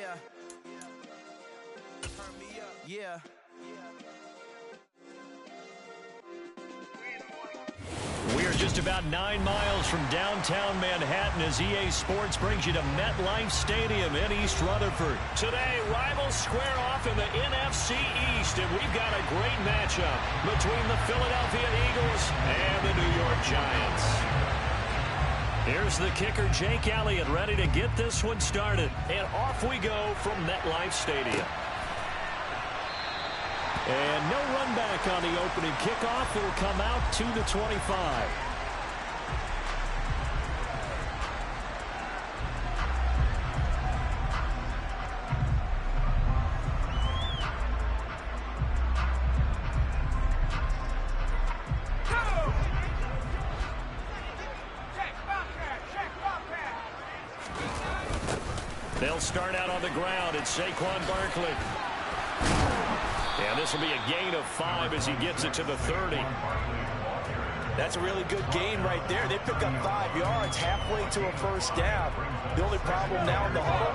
Yeah. Turn me up. Yeah. We are just about 9 miles from downtown Manhattan as EA Sports brings you to MetLife Stadium in East Rutherford. Today, rivals square off in the NFC East, and we've got a great matchup between the Philadelphia Eagles and the New York Giants. Here's the kicker, Jake Elliott, ready to get this one started. And off we go from MetLife Stadium. And no run back on the opening kickoff. It'll come out to the 25. They'll start out on the ground. It's Saquon Barkley. And this will be a gain of 5 as he gets it to the 30. That's a really good gain right there. They pick up 5 yards halfway to a first down. The only problem now in the huddle,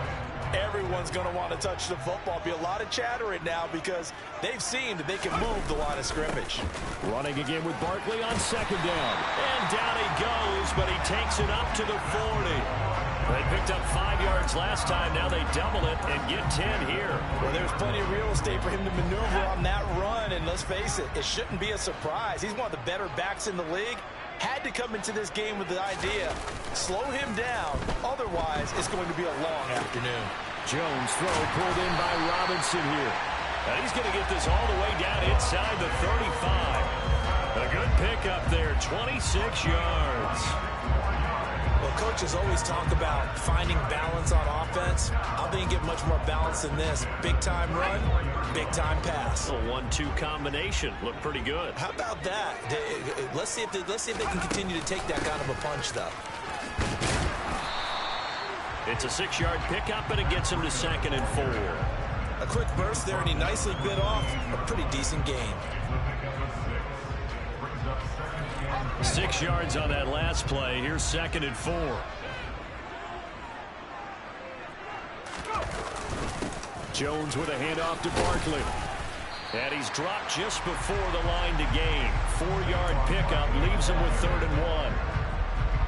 everyone's going to want to touch the football. Be a lot of chatter right now because they've seen that they can move the line of scrimmage. Running again with Barkley on second down. And down he goes, but he takes it up to the 40. They picked up 5 yards last time. Now they double it and get 10 here. Well, there's plenty of real estate for him to maneuver on that run. And let's face it, it shouldn't be a surprise. He's one of the better backs in the league. Had to come into this game with the idea, slow him down. Otherwise, it's going to be a long afternoon. Jones throw pulled in by Robinson here. And he's going to get this all the way down inside the 35. A good pickup there, 26 yards. Well, coaches always talk about finding balance on offense. I think you get much more balance than this. Big-time run, big-time pass. A 1-2 combination. Looked pretty good. How about that? Let's see if they can continue to take that kind of a punch, though. It's a 6-yard pickup, and it gets him to 2nd and 4. A quick burst there, and he nicely bit off a pretty decent gain. 6 yards on that last play. Here's 2nd and 4. Jones with a handoff to Barkley. And he's dropped just before the line to gain. 4-yard pickup leaves him with 3rd and 1.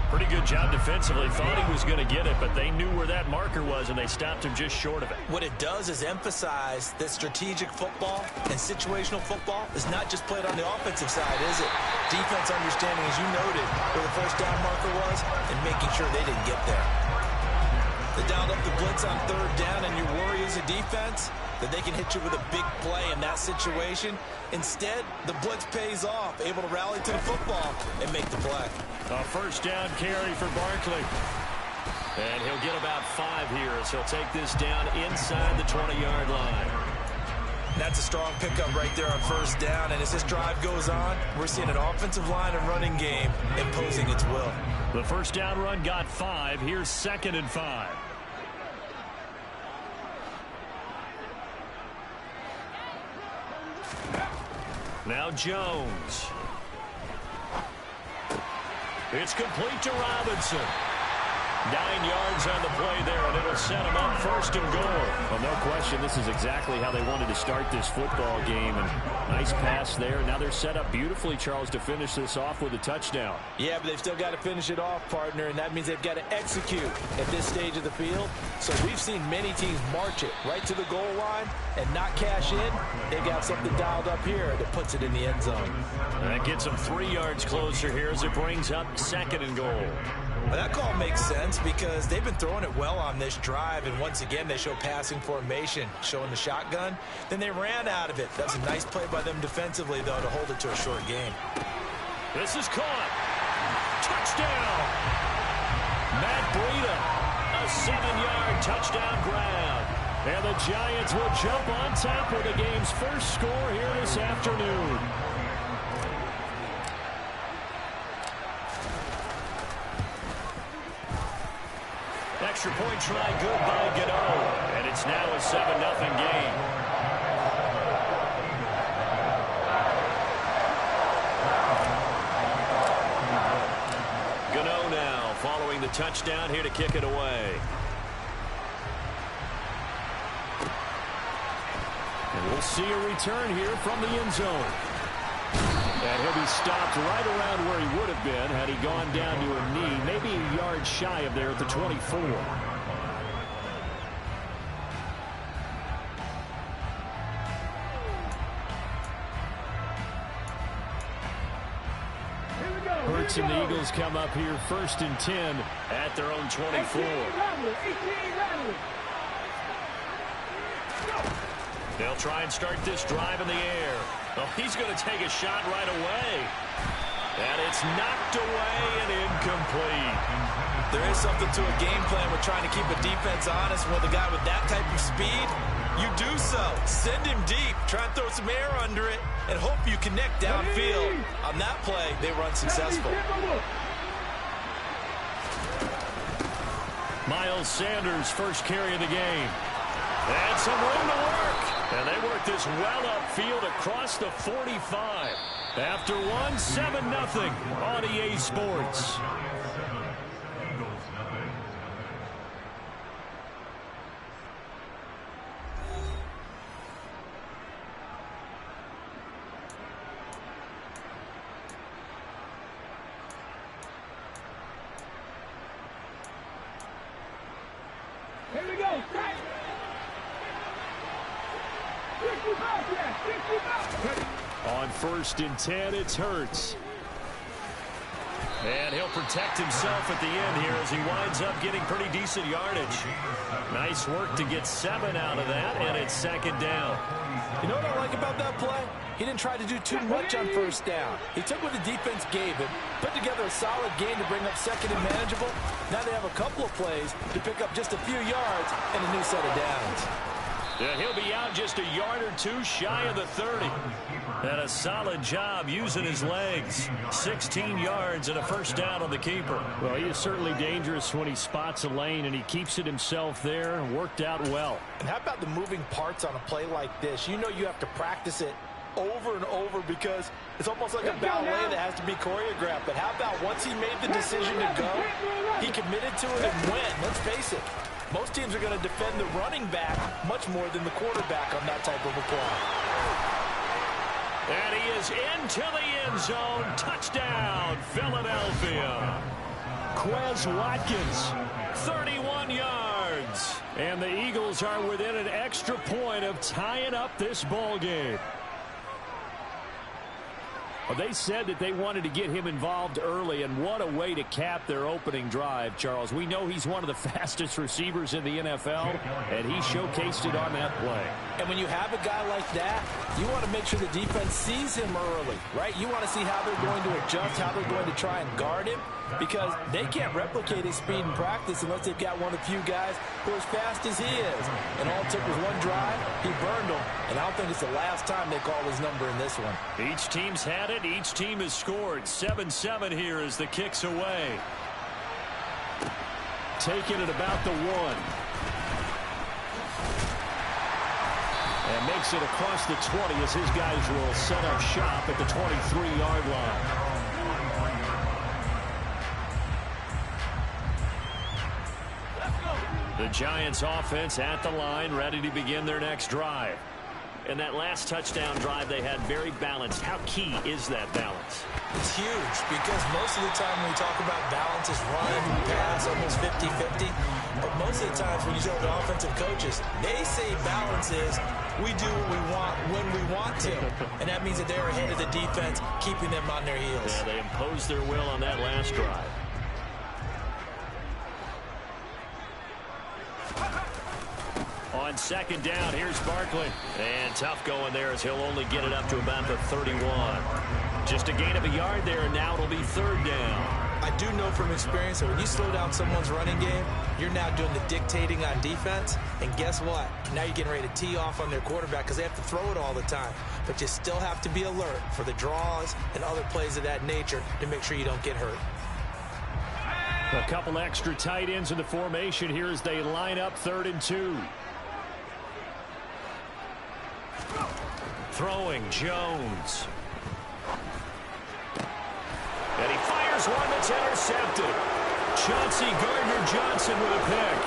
Pretty good job defensively. Thought he was going to get it, but they knew where that marker was, and they stopped him just short of it. What it does is emphasize that strategic football and situational football is not just played on the offensive side, is it? Defense understanding, as you noted, where the first down marker was and making sure they didn't get there. They dialed up the blitz on 3rd down, and you worry as a defense that they can hit you with a big play in that situation. Instead, the blitz pays off, able to rally to the football and make the play. A first down carry for Barkley. And he'll get about 5 here as he'll take this down inside the 20-yard line. That's a strong pickup right there on first down. And as this drive goes on, we're seeing an offensive line and running game imposing its will. The first down run got 5. Here's 2nd and 5. Now Jones. It's complete to Robinson. 9 yards on the play there, and it'll set him up 1st and goal. Well, no question, this is exactly how they wanted to start this football game. And nice pass there. Now they're set up beautifully, Charles, to finish this off with a touchdown. Yeah, but they've still got to finish it off, partner, and that means they've got to execute at this stage of the field. So we've seen many teams march it right to the goal line and not cash in. They've got something dialed up here that puts it in the end zone. That gets them 3 yards closer here as it brings up 2nd and goal. Well, that call makes sense because they've been throwing it well on this drive, and once again they show passing formation, showing the shotgun. Then they ran out of it. That was a nice play by them defensively, though, to hold it to a short game. This is caught. Touchdown! Matt Breida, a 7-yard touchdown grab. And the Giants will jump on top with the game's first score here this afternoon. Extra point try good by Gano. And it's now a 7-0 game. Gano now following the touchdown here to kick it away. And we'll see a return here from the end zone. And he'll be stopped right around where he would have been had he gone down to a knee, maybe a yard shy of there at the 24. Hurts and the Eagles come up here 1st and 10 at their own 24. They'll try and start this drive in the air. Oh, he's going to take a shot right away. And it's knocked away and incomplete. There is something to a game plan with trying to keep a defense honest. With a guy with that type of speed, you do so. Send him deep. Try and throw some air under it and hope you connect downfield. On that play, they were unsuccessful. Miles Sanders' first carry of the game. And some room to work. And they work this well upfield across the 45. After one, 7-0 on EA Sports. Here we go. On 1st and 10, it's Hurts. And he'll protect himself at the end here as he winds up getting pretty decent yardage. Nice work to get 7 out of that, and it's 2nd down. You know what I like about that play? He didn't try to do too much on 1st down. He took what the defense gave him, put together a solid game to bring up 2nd and manageable. Now they have a couple of plays to pick up just a few yards and a new set of downs. Yeah, he'll be out just a yard or two shy of the 30. And a solid job using his legs. 16 yards and a 1st down on the keeper. Well, he is certainly dangerous when he spots a lane, and he keeps it himself there and worked out well. And how about the moving parts on a play like this? You know you have to practice it over and over because it's almost like a ballet that has to be choreographed. But how about once he made the decision to go, he committed to it and went. Let's face it. Most teams are going to defend the running back much more than the quarterback on that type of a play. And he is into the end zone. Touchdown, Philadelphia. Quez Watkins, 31 yards. And the Eagles are within an extra point of tying up this ball game. Well, they said that they wanted to get him involved early, and what a way to cap their opening drive, Charles. We know he's one of the fastest receivers in the NFL, and he showcased it on that play. And when you have a guy like that, you want to make sure the defense sees him early, right? You want to see how they're going to adjust, how they're going to try and guard him, because they can't replicate his speed in practice unless they've got one of the few guys who are as fast as he is. And all it took was one drive, he burned them, and I don't think it's the last time they call his number in this one. Each team's had it. Each team has scored. 7-7 here as the kick's away. Taking it about the 1. And makes it across the 20 as his guys will set up shop at the 23-yard line. The Giants offense at the line, ready to begin their next drive. And that last touchdown drive they had very balanced. How key is that balance? It's huge because most of the time when we talk about balance is run, pass, almost 50-50. But most of the times when you tell the offensive coaches, they say balance is we do what we want when we want to. And that means that they're ahead of the defense, keeping them on their heels. Yeah, they imposed their will on that last drive. On 2nd down, here's Barkley. And tough going there as he'll only get it up to about the 31. Just a gain of a yard there, and now it'll be 3rd down. I do know from experience that when you slow down someone's running game, you're now doing the dictating on defense. And guess what? Now you're getting ready to tee off on their quarterback because they have to throw it all the time. But you still have to be alert for the draws and other plays of that nature to make sure you don't get hurt. A couple extra tight ends in the formation here as they line up 3rd and 2. Throwing Jones. And he fires one that's intercepted. Chauncey Gardner-Johnson with a pick.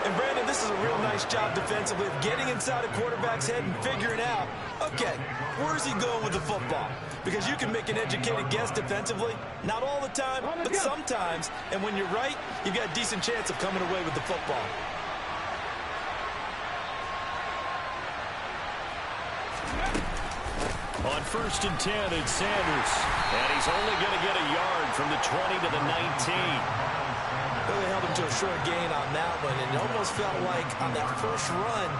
And Brandon, this is a real nice job defensively of getting inside a quarterback's head and figuring out, okay, where's he going with the football? Because you can make an educated guess defensively, not all the time, but sometimes. And when you're right, you've got a decent chance of coming away with the football. On 1st and 10, it's Sanders. And he's only going to get a yard from the 20 to the 19. Really held him to a short gain on that one, and it almost felt like on that first run,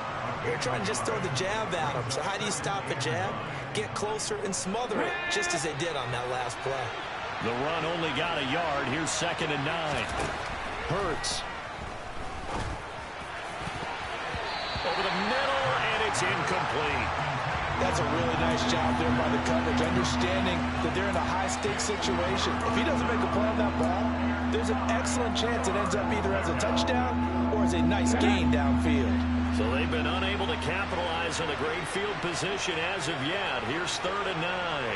you're trying to just throw the jab at him. So how do you stop a jab? Get closer and smother it, just as they did on that last play. The run only got a yard. Here's 2nd and 9. Hurts. Over the middle, and it's incomplete. That's a really nice job there by the coverage, understanding that they're in a high-stakes situation. If he doesn't make a play on that ball, there's an excellent chance it ends up either as a touchdown or as a nice gain downfield. So they've been unable to capitalize on a great field position as of yet. Here's 3rd and 9.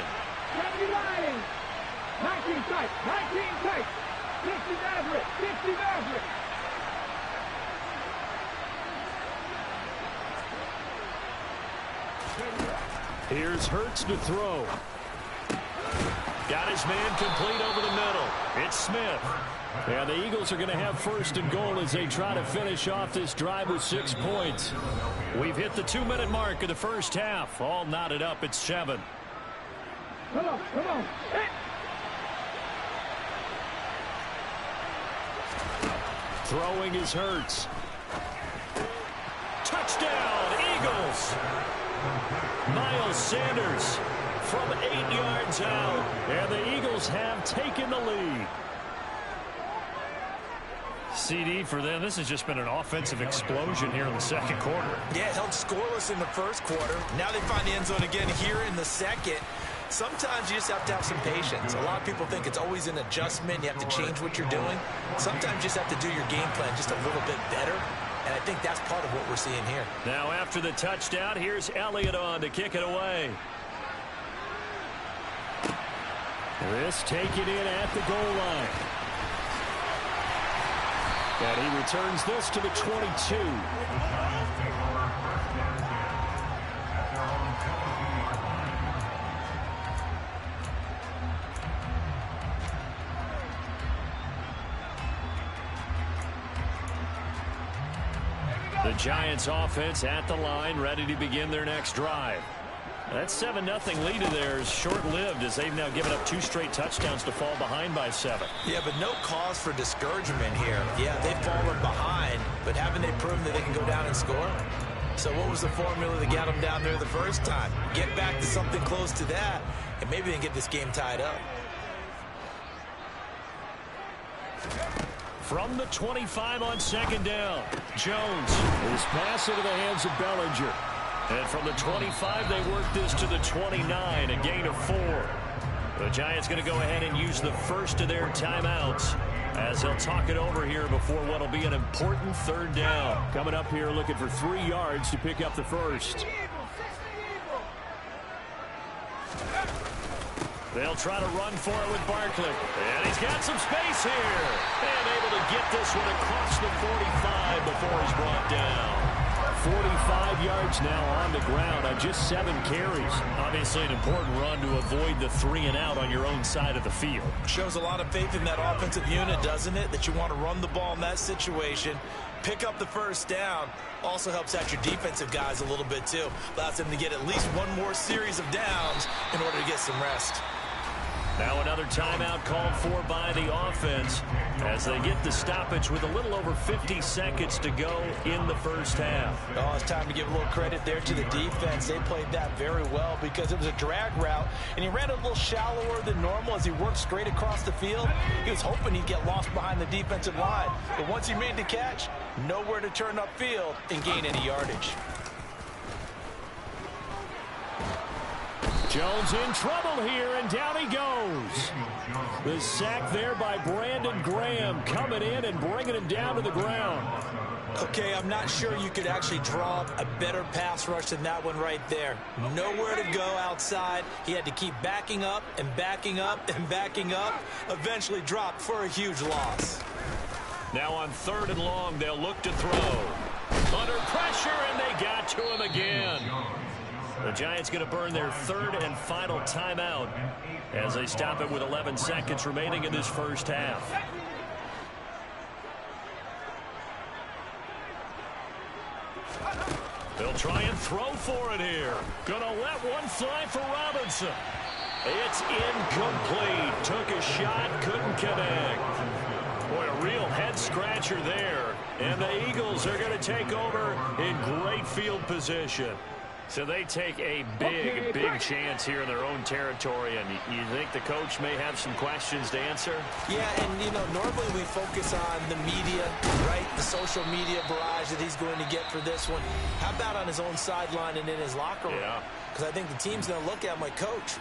19 tight, 19 tight. 60 Maverick, 60 Maverick. Here's Hurts to throw. Got his man complete over the middle. It's Smith. And the Eagles are going to have 1st and goal as they try to finish off this drive with 6 points. We've hit the 2-minute mark of the first half. All knotted up at 7. Come on, come on. Hit. Throwing is Hurts. Touchdown, Eagles! Miles Sanders from 8 yards out. And the Eagles have taken the lead. CD for them. This has just been an offensive explosion here in the 2nd quarter. Yeah, held scoreless in the 1st quarter. Now they find the end zone again here in the 2nd. Sometimes you just have to have some patience. A lot of people think it's always an adjustment. You have to change what you're doing. Sometimes you just have to do your game plan just a little bit better. And I think that's part of what we're seeing here. Now after the touchdown, here's Elliott on to kick it away. This taken in at the goal line. And he returns this to the 22. The Giants offense at the line, ready to begin their next drive. That 7-0 lead of theirs short-lived as they've now given up 2 straight touchdowns to fall behind by 7. Yeah, but no cause for discouragement here. Yeah, they've fallen behind, but haven't they proven that they can go down and score? So what was the formula that got them down there the first time? Get back to something close to that, and maybe they can get this game tied up. From the 25 on 2nd down, Jones is pass into the hands of Bellinger. And from the 25, they work this to the 29, a gain of 4. The Giants going to go ahead and use the first of their timeouts as they'll talk it over here before what will be an important 3rd down. Coming up here looking for 3 yards to pick up the first. They'll try to run for it with Barkley. And he's got some space here. And able to get this one across the 45 before he's brought down. 45 yards now on the ground on just 7 carries. Obviously an important run to avoid the 3-and-out on your own side of the field. Shows a lot of faith in that offensive unit, doesn't it? That you want to run the ball in that situation. Pick up the first down. Also helps out your defensive guys a little bit too. Allows them to get at least 1 more series of downs in order to get some rest. Now another timeout called for by the offense as they get the stoppage with a little over 50 seconds to go in the first half. Oh, it's time to give a little credit there to the defense. They played that very well because it was a drag route, and he ran a little shallower than normal as he worked straight across the field. He was hoping he'd get lost behind the defensive line, but once he made the catch, nowhere to turn upfield and gain any yardage. Jones in trouble here, and down he goes. The sack there by Brandon Graham coming in and bringing him down to the ground. Okay, I'm not sure you could actually draw up a better pass rush than that one right there. Nowhere to go outside. He had to keep backing up and backing up and backing up. Eventually dropped for a huge loss. Now on 3rd and long, they'll look to throw. Under pressure, and they got to him again. The Giants going to burn their 3rd and final timeout as they stop it with 11 seconds remaining in this first half. They'll try and throw for it here. Gonna let one fly for Robinson. It's incomplete. Took a shot, couldn't connect. Boy, a real head-scratcher there. And the Eagles are going to take over in great field position. So they take a big chance here in their own territory. And you think the coach may have some questions to answer? Yeah, and, you know, normally we focus on the media, right? The social media barrage that he's going to get for this one. How about on his own sideline and in his locker room? Yeah. Because I think the team's going to look at him like, Coach,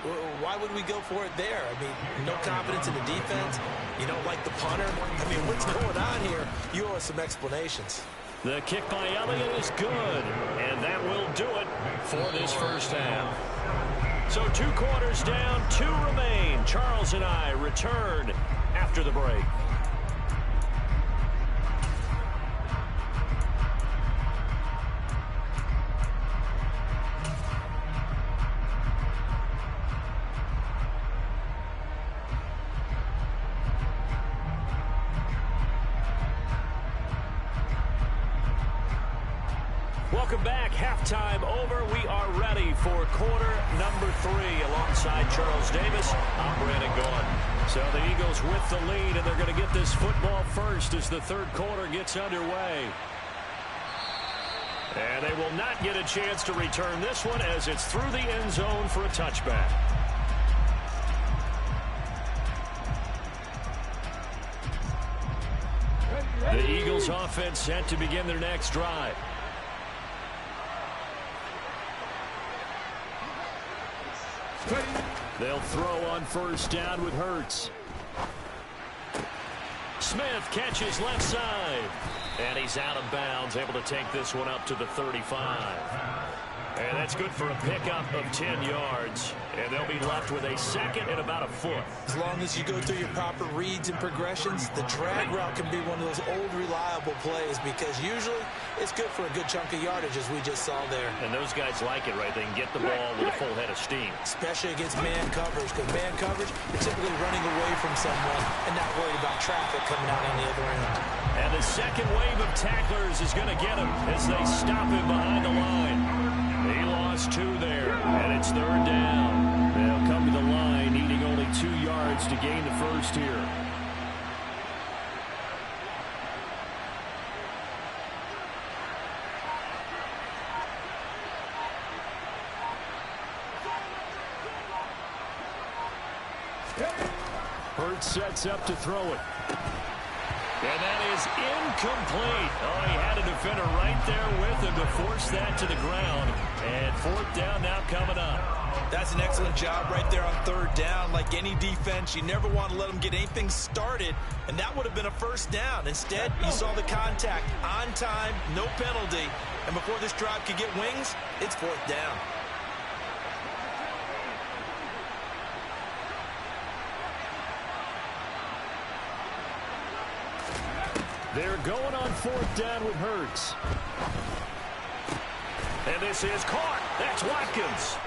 why would we go for it there? I mean, no confidence in the defense. You don't like the punter. I mean, what's going on here? You owe us some explanations. The kick by Elliott is good, and that will do it for this first half. So 2 quarters down, 2 remain. Charles and I return after the break. Welcome back. Halftime over. We are ready for quarter number 3 alongside Charles Davis. I'm Brandon Gaudin. So the Eagles with the lead, and they're going to get this football first as the 3rd quarter gets underway. And they will not get a chance to return this one as it's through the end zone for a touchback. The Eagles offense set to begin their next drive. They'll throw on 1st down with Hurts. Smith catches left side. And he's out of bounds, able to take this one up to the 35. And that's good for a pickup of 10 yards. And they'll be left with a 2nd and about a foot. As long as you go through your proper reads and progressions, the drag route can be one of those old reliable plays because usually it's good for a good chunk of yardage as we just saw there. And those guys like it, right? They can get the ball with a full head of steam. Especially against man coverage, because man coverage, you're typically running away from someone and not worried about traffic coming out on the other end. And the second wave of tacklers is going to get him as they stop him behind the line. He lost 2 there, and it's 3rd down. They'll come to the line, needing only 2 yards to gain the first here. Hurts sets up to throw it. And that is incomplete. Oh, he had a defender right there with him to force that to the ground. And 4th down now coming up. That's an excellent job right there on 3rd down. Like any defense, you never want to let them get anything started. And that would have been a 1st down. Instead, you saw the contact on time, no penalty. And before this drive could get wings, it's 4th down. They're going on 4th down with Hurts. And this is caught. That's Watkins.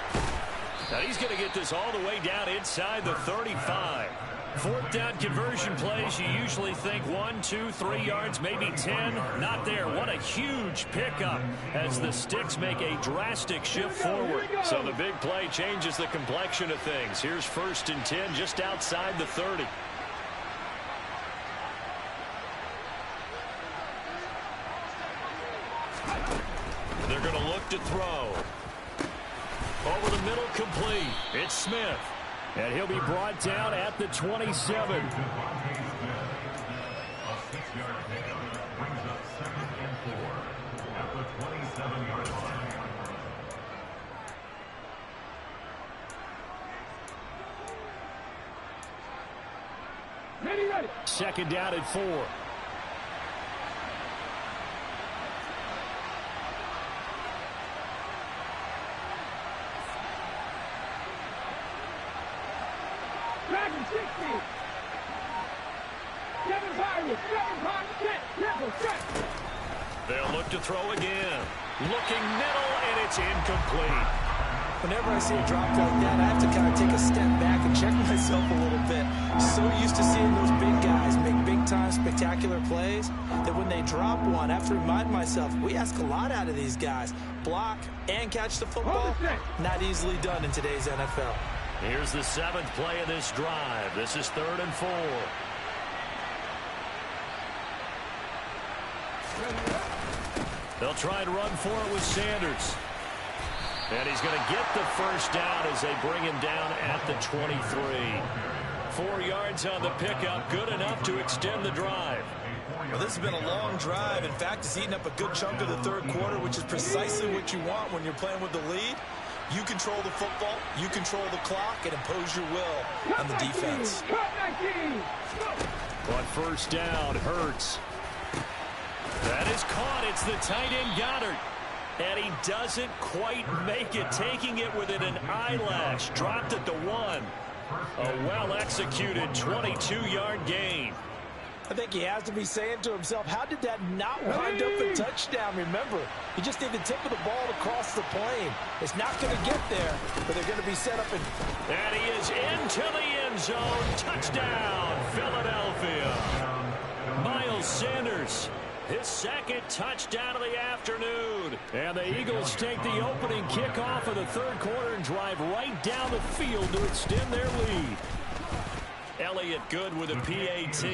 Now he's going to get this all the way down inside the 35. 4th down conversion plays, you usually think 1, 2, 3 yards, maybe 10. Not there. What a huge pickup as the sticks make a drastic shift forward. So the big play changes the complexion of things. Here's 1st and 10 just outside the 30. They're going to look to throw. Over the middle, complete. It's Smith. And he'll be brought down at the 27. Ready. 2nd down at 4. Dragon 60. 7 Pirates. 7 Pirates. back to throw again. Looking middle, and it's incomplete. Whenever I see a drop like that, I have to kind of take a step back and check myself a little bit. So used to seeing those big guys make big-time spectacular plays that when they drop one, I have to remind myself, we ask a lot out of these guys. Block and catch the football, not easily done in today's NFL. Here's the 7th play of this drive. This is 3rd and 4. They'll try and run for it with Sanders. And he's going to get the first down as they bring him down at the 23. 4 yards on the pickup, good enough to extend the drive. Well, this has been a long drive. In fact, it's eaten up a good chunk of the 3rd quarter, which is precisely what you want when you're playing with the lead. You control the football, you control the clock, and impose your will on the defense. On first down, Hurts. That is caught. It's the tight end Goddard. And he doesn't quite make it, taking it within an eyelash. Dropped at the 1. A well-executed 22-yard gain. I think he has to be saying to himself, how did that not wind up a touchdown? Remember, you just need the tip of the ball to cross the plane. It's not going to get there, but they're going to be set up in. And he is into the end zone. Touchdown, Philadelphia. Miles Sanders, his 2nd touchdown of the afternoon. And the Eagles take the opening kickoff of the 3rd quarter and drive right down the field to extend their lead. Elliott good with a PAT.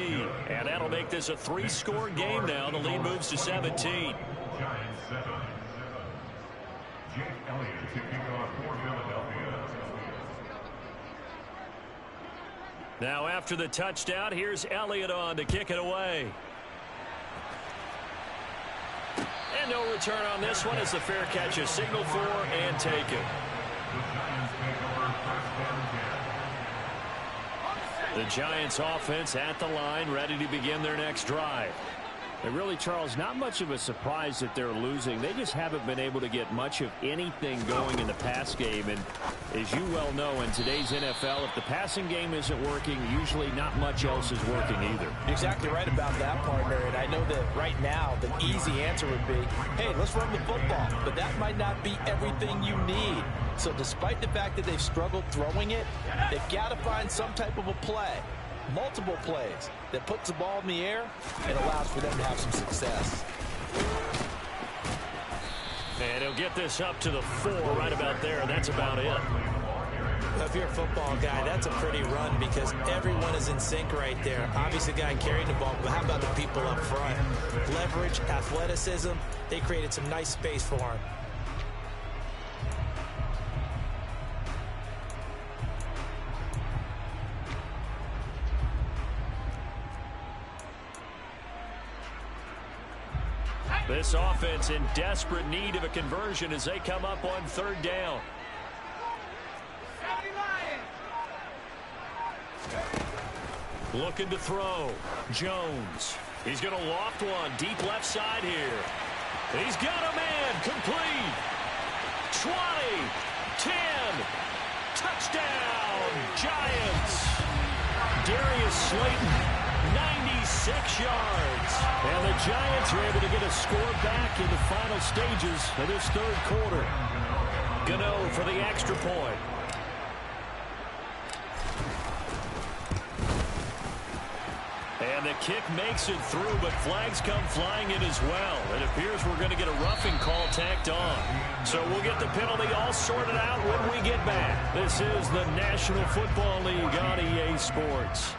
And that'll make this a 3-score game now. The lead moves to 17. Now after the touchdown, here's Elliott on to kick it away. And no return on this one as the fair catch is signaled for and taken. The Giants offense at the line, ready to begin their next drive. And really, Charles, not much of a surprise that they're losing. They just haven't been able to get much of anything going in the pass game. And as you well know, in today's NFL, if the passing game isn't working, usually not much else is working either. You're exactly right about that, partner. And I know that right now the easy answer would be, hey, let's run the football. But that might not be everything you need. So despite the fact that they've struggled throwing it, they've got to find some type of a play. Multiple plays that puts the ball in the air and allows for them to have some success. And he'll get this up to the 4 right about there, and that's about it. If you're a football guy, that's a pretty run because everyone is in sync right there. Obviously, the guy carrying the ball, but how about the people up front? Leverage, athleticism, they created some nice space for him. This offense in desperate need of a conversion as they come up on 3rd down. Looking to throw. Jones. He's going to loft one. Deep left side here. He's got a man. Complete. 20. 10. Touchdown. Giants. Darius Slayton. 96 yards. And the Giants are able to get a score back in the final stages of this 3rd quarter. Gano for the extra point. And the kick makes it through, but flags come flying in as well. It appears we're going to get a roughing call tacked on. So we'll get the penalty all sorted out when we get back. This is the National Football League on EA Sports.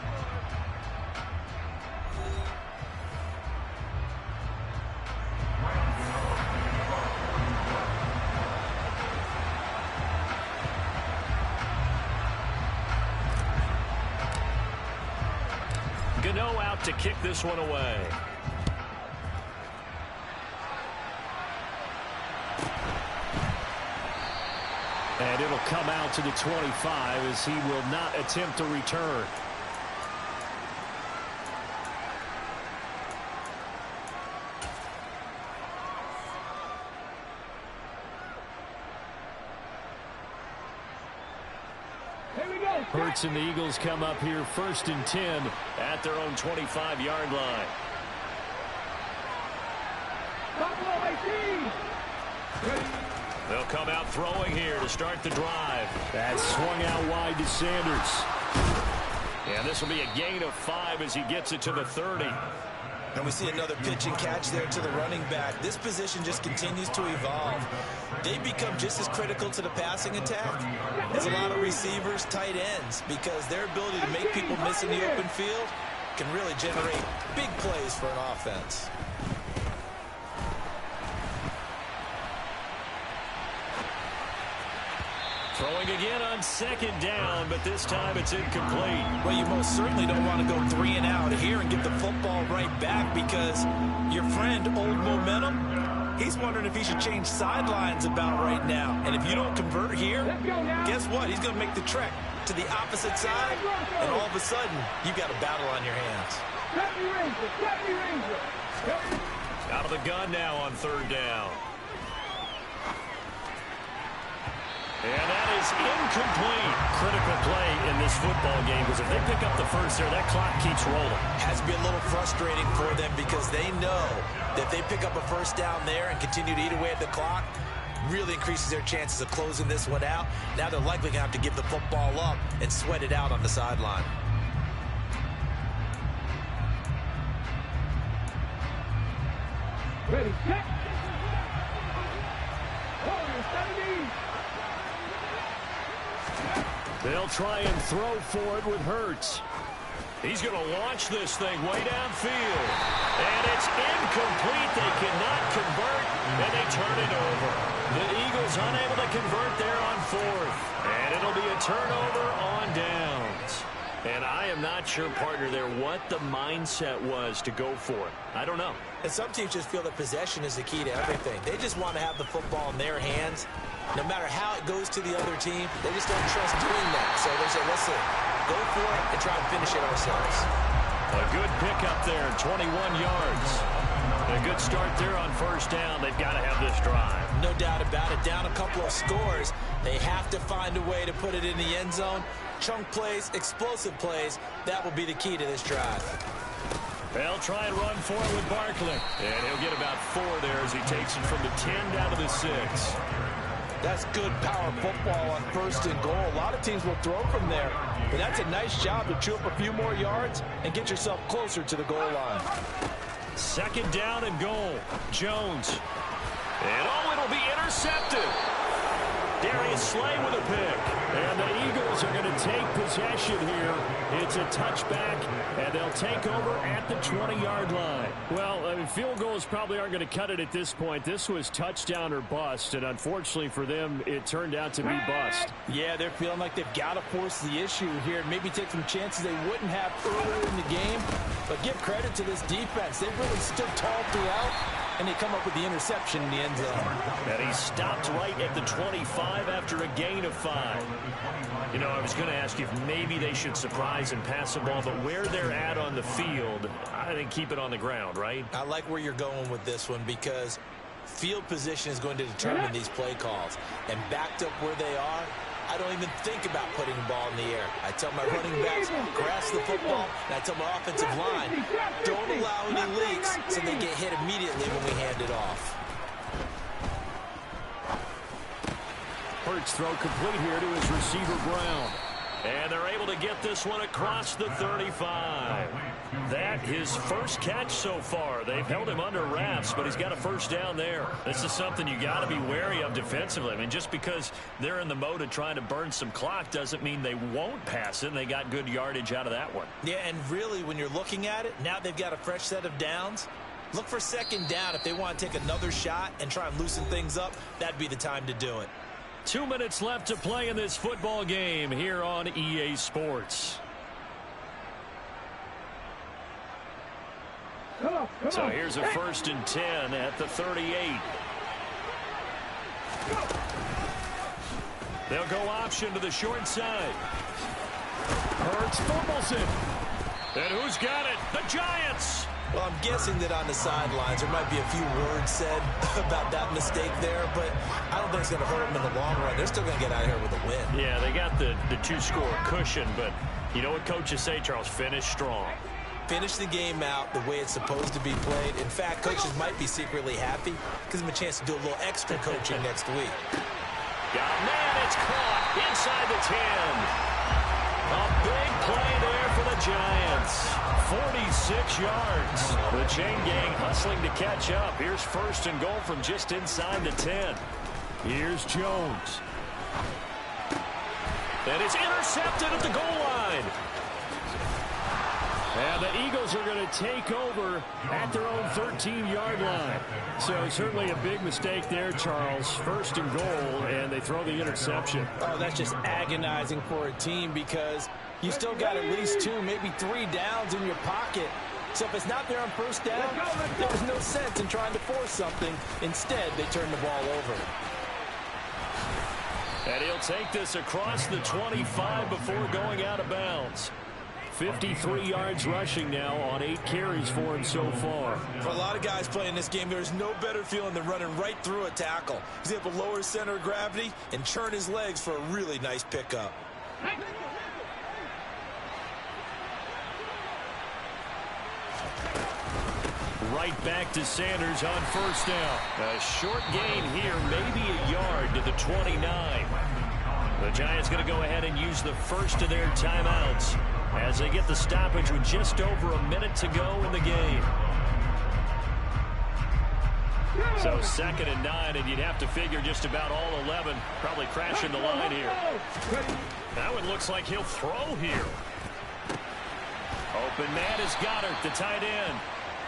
Gano out to kick this one away. And it'll come out to the 25 as he will not attempt to return. Hurts and the Eagles come up here 1st and 10 at their own 25-yard line. Buffalo 18. They'll come out throwing here to start the drive. That swung out wide to Sanders. And this will be a gain of 5 as he gets it to the 30. And we see another pitch and catch there to the running back. This position just continues to evolve. They become just as critical to the passing attack as a lot of receivers, tight ends, because their ability to make people miss in the open field can really generate big plays for an offense. Throwing again on second down, but this time it's incomplete. Well, you most certainly don't want to go 3 and out here and get the football right back, because your friend, Old Momentum, he's wondering if he should change sidelines about right now. And if you don't convert here, guess what? He's going to make the trek to the opposite side, and all of a sudden, you've got a battle on your hands. Out of the gun now on third down. And that is incomplete. Critical play in this football game, because if they pick up the first there, that clock keeps rolling. Has to be a little frustrating for them, because they know that if they pick up a first down there and continue to eat away at the clock, really increases their chances of closing this one out. Now they're likely going to have to give the football up and sweat it out on the sideline. Ready, set. They'll try and throw for it with Hurts. He's going to launch this thing way downfield. And it's incomplete. They cannot convert, and they turn it over. The Eagles unable to convert there on fourth. And it'll be a turnover on downs. And I am not sure, partner, there what the mindset was to go for it. I don't know. And some teams just feel that possession is the key to everything. They just want to have the football in their hands. No matter how it goes to the other team, they just don't trust doing that. So they say, listen, go for it and try and finish it ourselves. A good pickup there, 21 yards. A good start there on first down. They've got to have this drive. No doubt about it. Down a couple of scores. They have to find a way to put it in the end zone. Chunk plays, explosive plays, that will be the key to this drive. They'll try and run for it with Barkley. And he'll get about 4 there as he takes it from the 10 down to the 6. That's good power football on first and goal. A lot of teams will throw from there, but that's a nice job to chew up a few more yards and get yourself closer to the goal line. Second down and goal. Jones. And it'll be intercepted. Darius Slay with a pick. And the Eagles are going to take possession here. It's a touchback, and they'll take over at the 20-yard line. Well, I mean, field goals probably aren't going to cut it at this point. This was touchdown or bust, and unfortunately for them, it turned out to be bust. Yeah, they're feeling like they've got to force the issue here and maybe take some chances they wouldn't have earlier in the game. But give credit to this defense. They've really stood tall throughout, and they come up with the interception in the end zone. And he stopped right at the 25 after a gain of 5. You know, I was going to ask you if maybe they should surprise and pass the ball, but where they're at on the field, I think keep it on the ground, right? I like where you're going with this one, because field position is going to determine these play calls. And backed up where they are, I don't even think about putting the ball in the air. I tell my running backs, grasp the football, and I tell my offensive line, don't allow any leaks so they get hit immediately when we hand it off. Hurts throw complete here to his receiver Brown. And they're able to get this one across the 35. That his first catch so far. They've held him under wraps, but he's got a first down there. This is something you got to be wary of defensively. I mean, just because they're in the mode of trying to burn some clock doesn't mean they won't pass it, and they got good yardage out of that one. Yeah, and really, when you're looking at it, now they've got a fresh set of downs. Look for second down. If they want to take another shot and try and loosen things up, that'd be the time to do it. 2 minutes left to play in this football game here on EA Sports. So here's a 1st and 10 at the 38. They'll go option to the short side. Hurts fumbles it. And who's got it? The Giants! Well, I'm guessing that on the sidelines there might be a few words said about that mistake there, but I don't think it's going to hurt them in the long run. They're still going to get out of here with a win. Yeah, they got the 2-score cushion, but you know what coaches say, Charles? Finish strong. finish the game out the way it's supposed to be played. In fact, coaches might be secretly happy because of a chance to do a little extra coaching next week. Got a man, it's caught inside the 10. A big play there for the Giants. 46 yards. The chain gang hustling to catch up. Here's first and goal from just inside the 10. Here's Jones. And it's intercepted at the goal line. And the Eagles are going to take over at their own 13-yard line. So certainly a big mistake there, Charles. First and goal, and they throw the interception. Oh, that's just agonizing for a team because you still got at least 2, maybe 3 downs in your pocket. So if it's not there on first down, there's no sense in trying to force something. Instead, they turn the ball over. And he'll take this across the 25 before going out of bounds. 53 yards rushing now on 8 carries for him so far. For a lot of guys playing this game, there's no better feeling than running right through a tackle. He's able to lower his center of gravity and churn his legs for a really nice pickup. Right back to Sanders on first down. A short gain here, maybe a yard to the 29. The Giants going to go ahead and use the first of their timeouts as they get the stoppage with just over a minute to go in the game. So 2nd and 9, and you'd have to figure just about all 11 probably crashing the line here. That one looks like he'll throw here. Open man is Goddard, the tight end.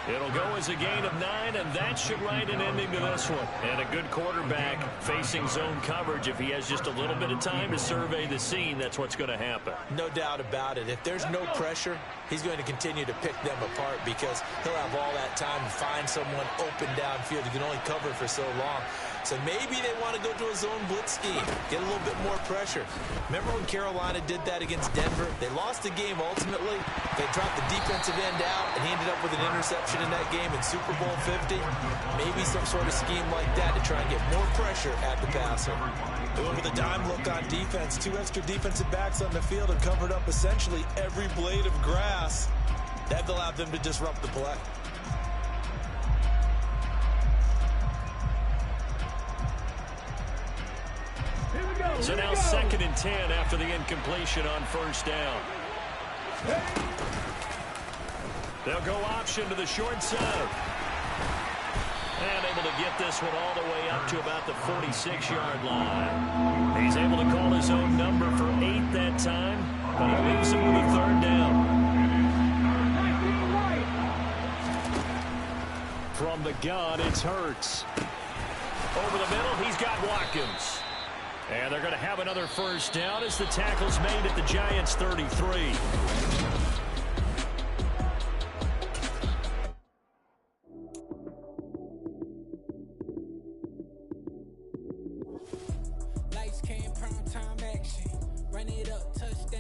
It'll go as a gain of 9, and that should write an ending to this one. And a good quarterback facing zone coverage. If he has just a little bit of time to survey the scene, that's what's going to happen. No doubt about it. If there's no pressure, he's going to continue to pick them apart because he'll have all that time to find someone open downfield. He can only cover for so long. So maybe they want to go to a zone blitz scheme, get a little bit more pressure. Remember when Carolina did that against Denver? They lost the game ultimately. They dropped the defensive end out, and he ended up with an interception in that game in Super Bowl 50. Maybe some sort of scheme like that to try and get more pressure at the passer. They went with a dime look on defense. 2 extra defensive backs on the field and covered up essentially every blade of grass. That allowed them to disrupt the play. So now 2nd and 10 after the incompletion on first down. They'll go option to the short side. And able to get this one all the way up to about the 46-yard line. He's able to call his own number for 8 that time, but he leaves him with a 3rd down. From the gun, it's Hurts. Over the middle, he's got Watkins. And they're going to have another first down as the tackle's made at the Giants' 33.